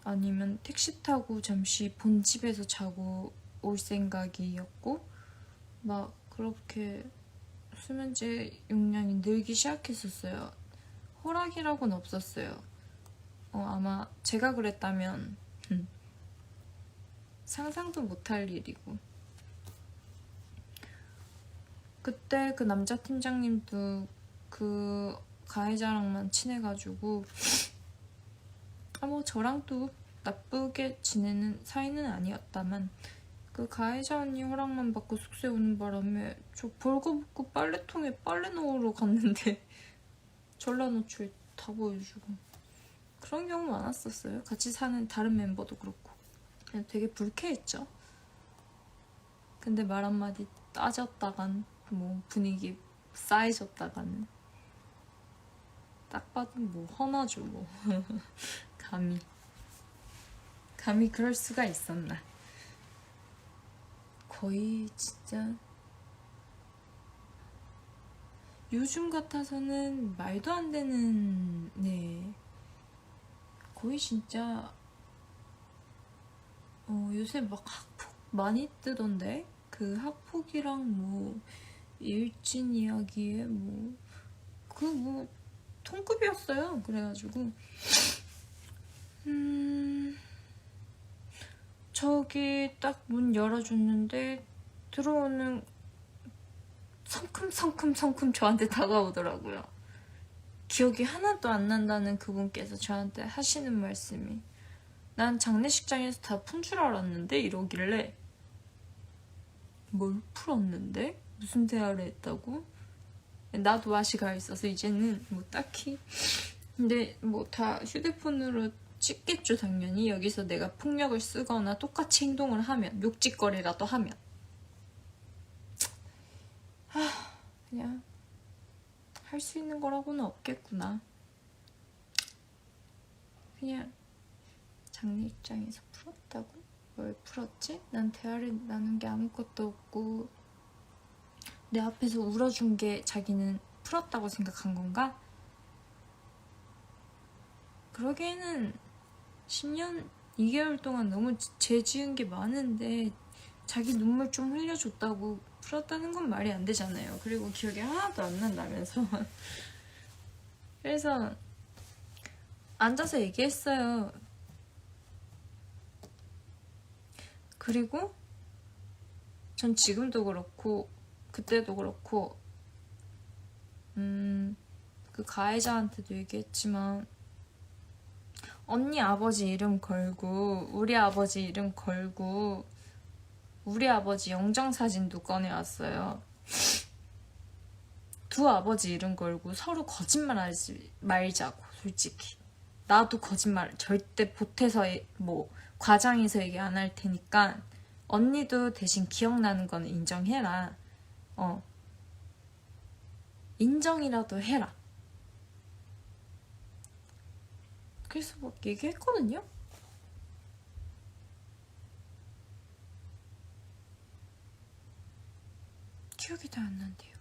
아니면 택시 타고 잠시 본집에서 자고 올 생각이었고 막 그렇게 수면제 용량이 늘기 시작했었어요. 허락이라고는 없었어요. 아마 제가 그랬다면 상상도 못할 일이고 그때 그 남자 팀장님도 그 가해자랑만 친해가지고 뭐 저랑 또 나쁘게 지내는 사이는 아니었다만 그 가해자 언니 허락만 받고 숙소에 오는 바람에 저 벌거벗고 빨래통에 빨래 넣으러 갔는데 전라노출 다 보여주고 그런 경우 많았었어요. 같이 사는 다른 멤버도 그렇고 그냥 되게 불쾌했죠. 근데 말 한마디 따졌다간 뭐 분위기 싸해졌다가는 딱 봐도 뭐 허나죠 뭐. 감히 그럴 수가 있었나. 거의 진짜 요즘 같아서는 말도 안 되는 거의 진짜 요새 막 학폭 많이 뜨던데 그 학폭이랑 뭐 일진 이야기에 뭐 통급이었어요. 그래가지고 저기 딱 문 열어줬는데 들어오는 성큼성큼 저한테 다가오더라고요. 기억이 하나도 안 난다는 그분께서 저한테 하시는 말씀이 난 장례식장에서 다 푼 줄 알았는데 이러길래 뭘 풀었는데? 무슨 대화를 했다고? 나도 맛이 가 있어서 이제는 뭐 딱히 근데 뭐 다 휴대폰으로 찍겠죠 당연히. 여기서 내가 폭력을 쓰거나 똑같이 행동을 하면 욕짓거리라도 하면 그냥 할 수 있는 거라고는 없겠구나. 그냥 장례식장에서 풀었다고? 뭘 풀었지? 난 대화를 나눈 게 아무것도 없고 내 앞에서 울어준 게 자기는 풀었다고 생각한 건가? 그러기에는 10년 2개월 동안 너무 죄 지은 게 많은데 자기 눈물 좀 흘려줬다고 풀었다는 건 말이 안 되잖아요. 그리고 기억이 하나도 안 난다면서. 그래서 앉아서 얘기했어요. 그리고 전 지금도 그렇고 그때도 그렇고 그 가해자한테도 얘기했지만 언니 아버지 이름 걸고 우리 아버지 이름 걸고 우리 아버지 영정사진도 꺼내왔어요. 두 아버지 이름 걸고 서로 거짓말하지 말자고. 솔직히 나도 거짓말 절대 보태서 뭐 과장해서 얘기 안 할 테니까 언니도 대신 기억나는 거는 인정해라. 인정이라도 해라. 그래서 막 얘기했거든요. 기억이 다 안 난대요.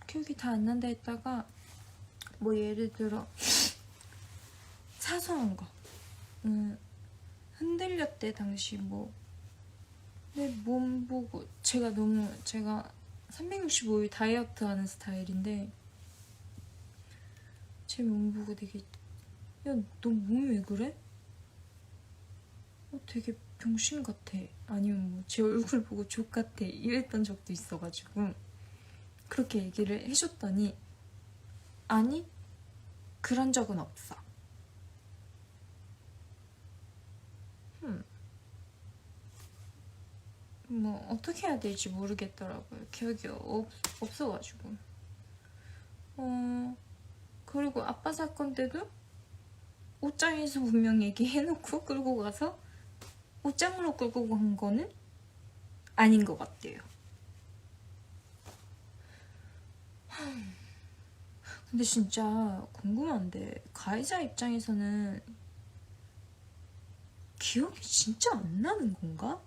기억이 다 안 난다 했다가 뭐 예를 들어 사소한 거 흔들렸대 당시 뭐 내 몸 보고 제가 365일 다이어트 하는 스타일인데 제 몸 보고 되게 야 너 몸이 왜 그래? 되게 병신 같아 아니면 뭐 제 얼굴 보고 족 같아 이랬던 적도 있어가지고 그렇게 얘기를 해줬더니 아니 그런 적은 없어. 뭐 어떻게 해야 될지 모르겠더라고요. 기억이 없어가지고. 그리고 아빠 사건 때도 옷장에서 분명 얘기해놓고 끌고 가서 옷장으로 끌고 간 거는 아닌 것 같대요. 근데 진짜 궁금한데 가해자 입장에서는 기억이 진짜 안 나는 건가?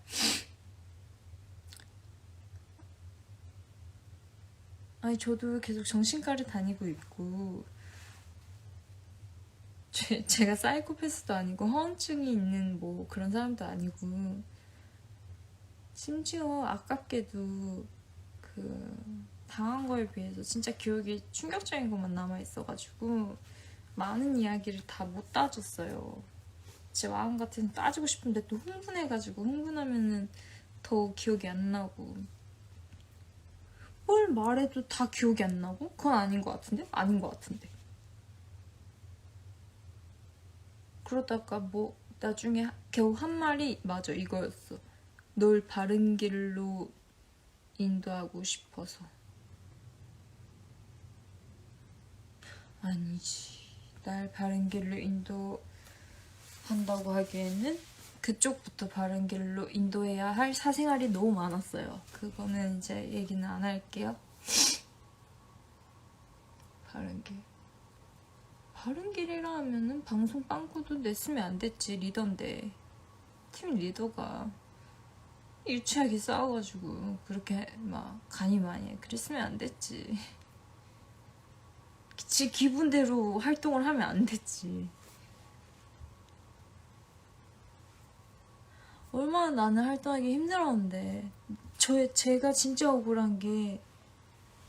아니 저도 계속 정신과를 다니고 있고 제가 사이코패스도 아니고 허언증이 있는 뭐 그런 사람도 아니고 심지어 아깝게도 그 당한 거에 비해서 진짜 기억이 충격적인 것만 남아있어가지고 많은 이야기를 다 못 따졌어요. 제 마음 같아서 따지고 싶은데 또 흥분해가지고 흥분하면은 더 기억이 안 나고 뭘 말해도 다 기억이 안 나고? 그건 아닌 것 같은데? 아닌 것 같은데. 그러다가 뭐 나중에 겨우 한 말이 맞아 이거였어. 널 바른 길로 인도하고 싶어서. 아니지. 날 바른 길로 인도한다고 하기에는 그쪽부터 바른 길로 인도해야 할 사생활이 너무 많았어요. 그거는 이제 얘기는 안 할게요. 바른 길. 바른 길이라 하면은 방송 빵꾸도 냈으면 안 됐지. 리더인데. 팀 리더가 일치하게 싸워가지고 그렇게 막 간이 많이 해. 그랬으면 안 됐지. 지 기분대로 활동을 하면 안 됐지. 얼마나 나는 활동하기 힘들었는데 제가 진짜 억울한 게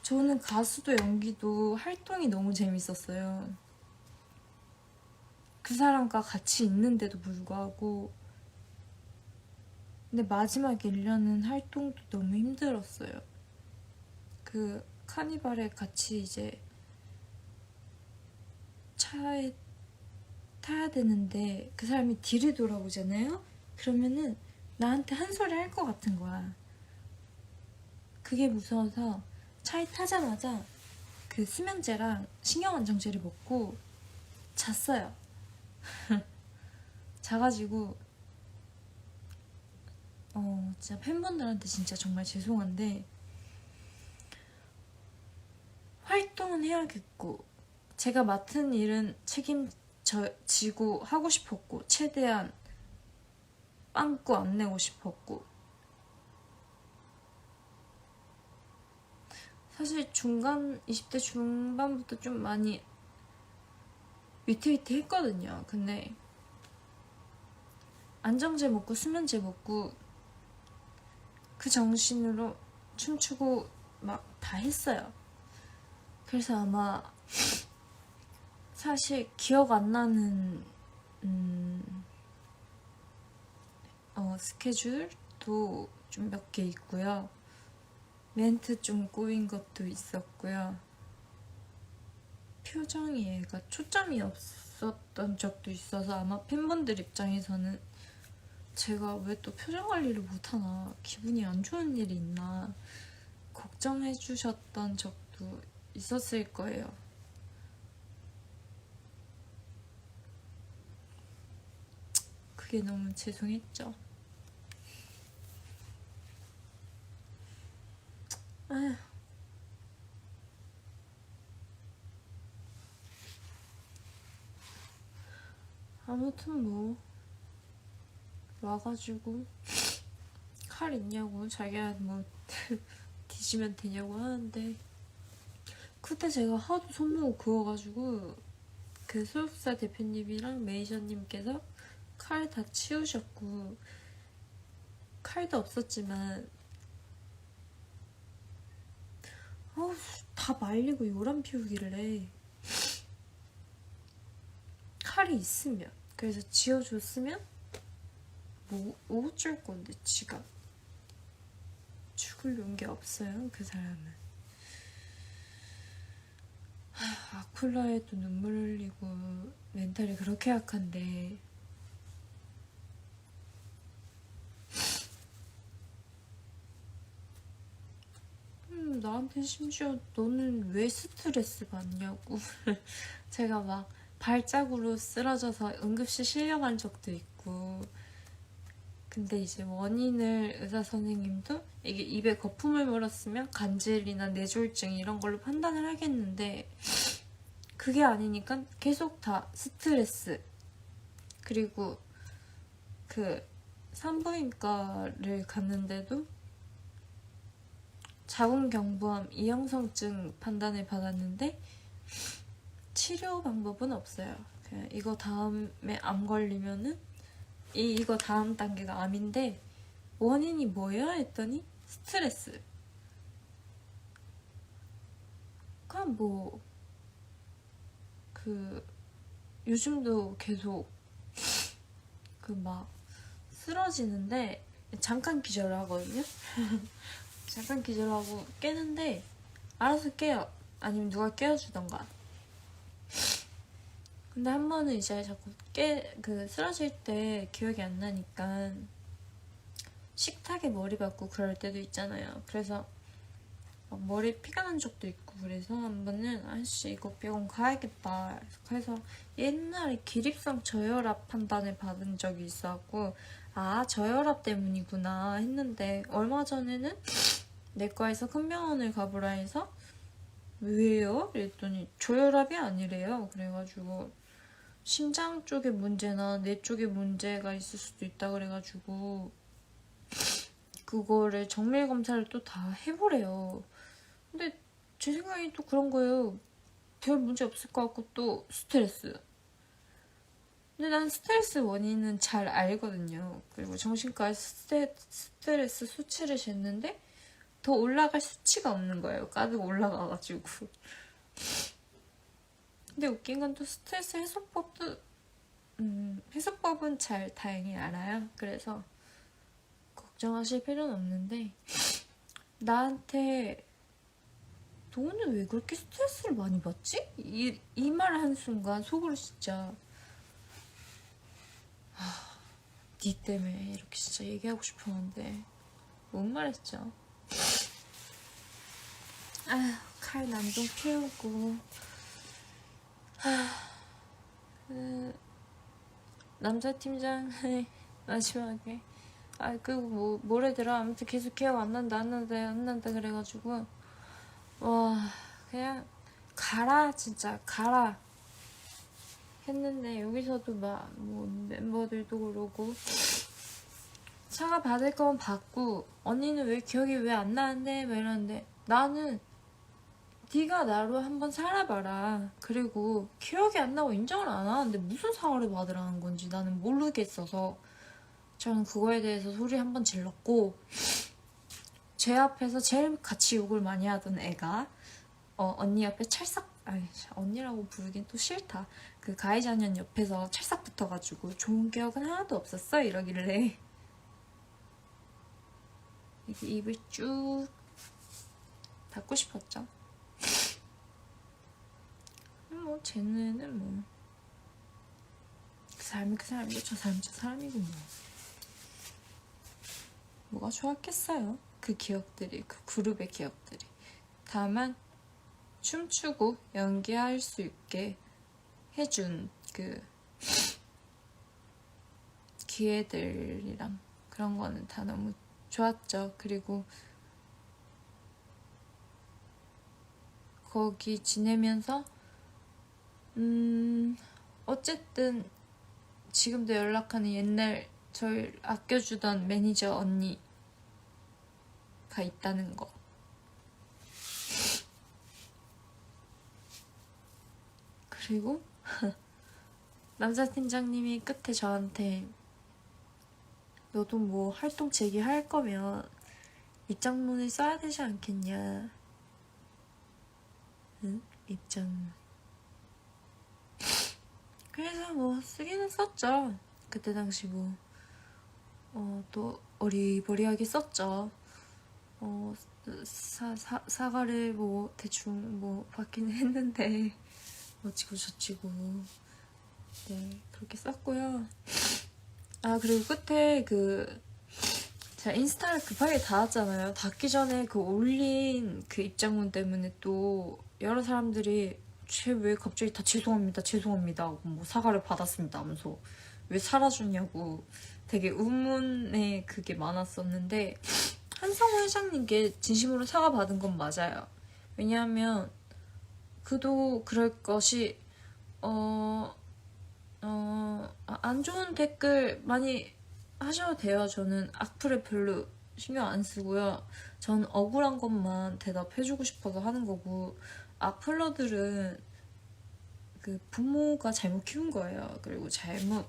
저는 가수도 연기도 활동이 너무 재밌었어요. 그 사람과 같이 있는데도 불구하고 근데 마지막 1년은 활동도 너무 힘들었어요. 그 카니발에 같이 이제 차에 타야 되는데 그 사람이 뒤를 돌아보잖아요? 그러면은 나한테 한 소리 할 것 같은 거야. 그게 무서워서 차에 타자마자 그 수면제랑 신경안정제를 먹고 잤어요. 자가지고 진짜 팬분들한테 진짜 정말 죄송한데 활동은 해야겠고 제가 맡은 일은 책임지고 하고 싶었고 최대한 빵꾸 안 내고 싶었고 사실 20대 중반부터 좀 많이 위태위태 했거든요. 근데 안정제 먹고 수면제 먹고 그 정신으로 춤추고 막 다 했어요. 그래서 아마 사실 기억 안 나는 스케줄도 좀 몇 개 있고요. 멘트 좀 꼬인 것도 있었고요. 표정이 얘가 초점이 없었던 적도 있어서 아마 팬분들 입장에서는 제가 왜 또 표정 관리를 못하나 기분이 안 좋은 일이 있나 걱정해 주셨던 적도 있었을 거예요. 그게 너무 죄송했죠. 아휴. 아무튼 뭐 와가지고 칼 있냐고 자기야 뭐 뒤지면 되냐고 하는데 그때 제가 하도 손목을 그어가지고 그 소속사 대표님이랑 매니저님께서 칼 다 치우셨고 칼도 없었지만 다 말리고 요람 피우기를 해. 칼이 있으면 그래서 지어줬으면 뭐 어쩔 건데 지가 죽을 용기 없어요 그 사람은. 아쿨라에도 눈물 흘리고 멘탈이 그렇게 약한데 나한테 심지어 너는 왜 스트레스 받냐고 제가 막 발작으로 쓰러져서 응급실 실려간 적도 있고. 근데 이제 원인을 의사 선생님도 이게 입에 거품을 물었으면 간질이나 뇌졸중 이런 걸로 판단을 하겠는데 그게 아니니까 계속 다 스트레스. 그리고 그 산부인과를 갔는데도 자궁경부암 이형성증 판단을 받았는데 치료 방법은 없어요. 그냥 이거 다음에 암 걸리면은 이거 다음 단계가 암인데 원인이 뭐야? 했더니 스트레스. 그냥 뭐 그 요즘도 계속 그 막 쓰러지는데 잠깐 기절을 하거든요. 잠깐 기절하고 깨는데 알아서 깨요. 아니면 누가 깨워주던가. 근데 한 번은 이제 자꾸 쓰러질 때 기억이 안 나니까 식탁에 머리 박고 그럴 때도 있잖아요. 그래서 막 머리에 피가 난 적도 있고 그래서 한 번은 아씨 이거 병원 가야겠다. 그래서 옛날에 기립성 저혈압 판단을 받은 적이 있어갖고 아 저혈압 때문이구나 했는데 얼마 전에는 내과에서 큰 병원을 가보라 해서 왜요? 이랬더니 저혈압이 아니래요. 그래가지고 심장 쪽에 문제나 뇌 쪽에 문제가 있을 수도 있다 그래가지고 그거를 정밀 검사를 또 다 해보래요. 근데 제 생각이 또 그런 거예요. 별 문제 없을 것 같고 또 스트레스. 근데 난 스트레스 원인은 잘 알거든요. 그리고 정신과에서 스트레스 수치를 쟀는데 더 올라갈 수치가 없는 거예요. 가득 올라가가지고. 근데 웃긴 건 또 스트레스 해소법도 해소법은 잘 다행히 알아요. 그래서 걱정하실 필요는 없는데 나한테 너는 왜 그렇게 스트레스를 많이 받지? 이 말 한순간 속으로 진짜 니 때문에 이렇게 진짜 얘기하고 싶었는데 못 말했죠. 칼 난동 피우고 남자 팀장 마지막에 그리고 뭐 뭐래더라. 아무튼 계속 기억 안 난다 그래가지고 와 그냥 가라 진짜 가라 했는데 여기서도 막 뭐 멤버들도 그러고 사과 받을 건 받고 언니는 왜 기억이 왜 안 나는데 막 이러는데 나는 네가 나로 한번 살아봐라. 그리고 기억이 안 나고 인정을 안 하는데 무슨 사과를 받으라는 건지 나는 모르겠어서 저는 그거에 대해서 소리 한번 질렀고 제 앞에서 제일 같이 욕을 많이 하던 애가 언니 옆에 찰싹 언니라고 부르긴 또 싫다. 그 가해자년 옆에서 찰싹 붙어가지고 좋은 기억은 하나도 없었어 이러길래 이렇게 입을 쭉 닫고 싶었죠. 뭐 쟤는 뭐 그 사람이 그 사람이고 저 사람이 저 사람이고 뭐가 좋았겠어요. 그 기억들이 그 그룹의 기억들이. 다만 춤추고 연기할 수 있게 해준 그 기회들이랑 그런 거는 다 너무 좋았죠. 그리고 거기 지내면서 어쨌든 지금도 연락하는 옛날 저를 아껴주던 매니저 언니가 있다는 거 그리고 남자 팀장님이 끝에 저한테 너도 뭐 활동 재개할 거면 입장문을 써야 되지 않겠냐. 응? 입장문. 그래서 뭐 쓰기는 썼죠. 그때 당시 뭐 또 어리버리하게 썼죠. 사과를 뭐 대충 뭐 받기는 했는데 어찌고 저찌고 네 그렇게 썼고요. 아 그리고 끝에 제가 인스타를 급하게 닫았잖아요. 닫기 전에 그 올린 그 입장문 때문에 또 여러 사람들이 쟤 왜 갑자기 다 죄송합니다 하고 뭐 사과를 받았습니다 하면서 왜 사라졌냐고 되게 의문의 그게 많았었는데 한성우 회장님께 진심으로 사과받은 건 맞아요. 왜냐하면 그도 그럴 것이 안 좋은 댓글 많이 하셔도 돼요. 저는 악플에 별로 신경 안 쓰고요. 전 억울한 것만 대답해주고 싶어서 하는 거고 악플러들은 그 부모가 잘못 키운 거예요. 그리고 잘못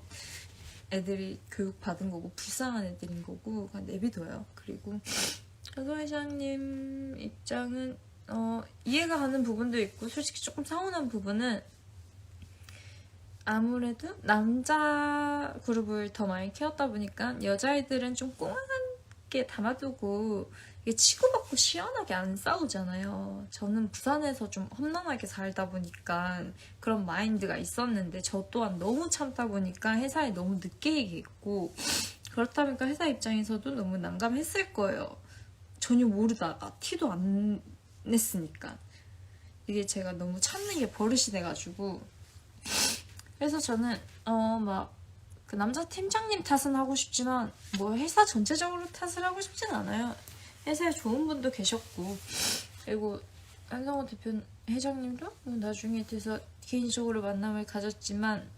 애들이 교육받은 거고 불쌍한 애들인 거고 그냥 내비둬요. 그리고 현소 회장님 입장은 이해가 가는 부분도 있고 솔직히 조금 서운한 부분은 아무래도 남자 그룹을 더 많이 키웠다 보니까 여자애들은 좀 꽁하게 담아두고 이게 치고받고 시원하게 안 싸우잖아요. 저는 부산에서 좀 험난하게 살다 보니까 그런 마인드가 있었는데 저 또한 너무 참다 보니까 회사에 너무 늦게 얘기했고 그렇다 보니까 회사 입장에서도 너무 난감했을 거예요. 전혀 모르다가 티도 안 냈으니까 이게 제가 너무 참는 게 버릇이 돼가지고 그래서 저는 막 그 남자 팀장님 탓은 하고 싶지만 뭐 회사 전체적으로 탓을 하고 싶진 않아요. 회사에 좋은 분도 계셨고 그리고 한성호 대표 회장님도 나중에 돼서 개인적으로 만남을 가졌지만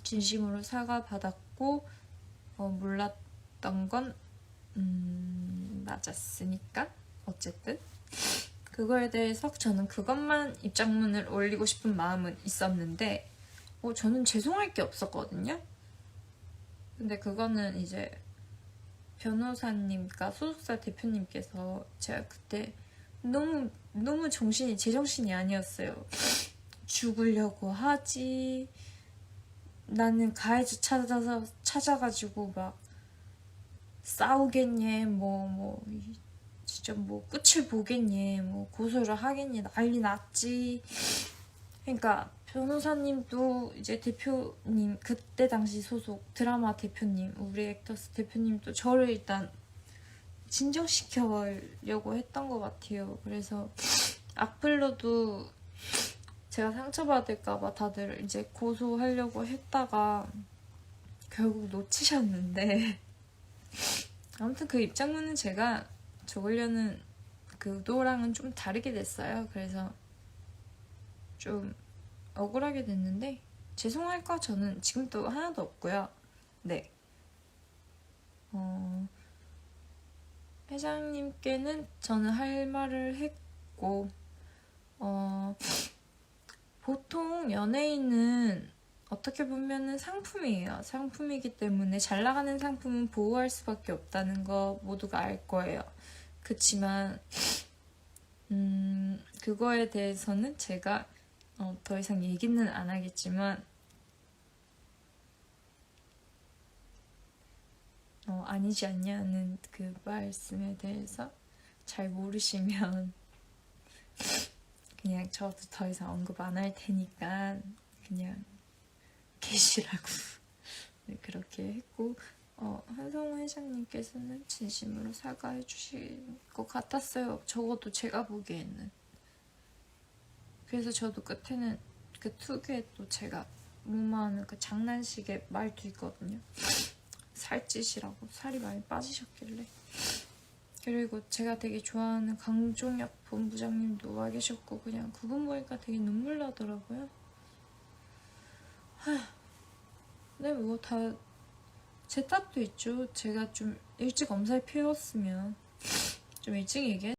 진심으로 사과받았고 몰랐던 건 맞았으니까 어쨌든 그거에 대해서 저는 그것만 입장문을 올리고 싶은 마음은 있었는데 저는 죄송할 게 없었거든요. 근데 그거는 이제 변호사님과 소속사 대표님께서 제가 그때 너무 제정신이 아니었어요. 죽으려고 하지 나는 가해자 찾아가지고 막 싸우겠니 뭐 진짜 뭐 끝을 보겠니 뭐 고소를 하겠니 난리 났지. 그러니까 변호사님도 이제 대표님 그때 당시 소속 드라마 대표님 우리 액터스 대표님도 저를 일단 진정시켜보려고 했던 것 같아요. 그래서 악플로도 제가 상처받을까봐 다들 이제 고소하려고 했다가 결국 놓치셨는데 아무튼 그 입장문은 제가 적으려는 그 의도랑은 좀 다르게 됐어요. 그래서 좀 억울하게 됐는데 죄송할 거 저는 지금도 하나도 없고요. 네. 회장님께는 저는 할 말을 했고 보통 연예인은 어떻게 보면은 상품이에요. 상품이기 때문에 잘 나가는 상품은 보호할 수밖에 없다는 거 모두가 알 거예요. 그치만 그거에 대해서는 제가 더 이상 얘기는 안 하겠지만 아니지 않냐는 그 말씀에 대해서 잘 모르시면 그냥 저도 더 이상 언급 안 할 테니까 그냥 계시라고 네, 그렇게 했고 한성우 회장님께서는 진심으로 사과해 주실 것 같았어요. 적어도 제가 보기에는. 그래서 저도 끝에는 그 특유의 또 제가 무마하는 그 장난식의 말도 있거든요. 살찌시라고 살이 많이 빠지셨길래. 그리고 제가 되게 좋아하는 강종혁 본부장님도 와 계셨고 그냥 그분 보니까 되게 눈물 나더라고요. 근데 뭐 다 제 탓도 있죠. 제가 좀 일찍 엄살 피웠으면 좀 일찍 얘기했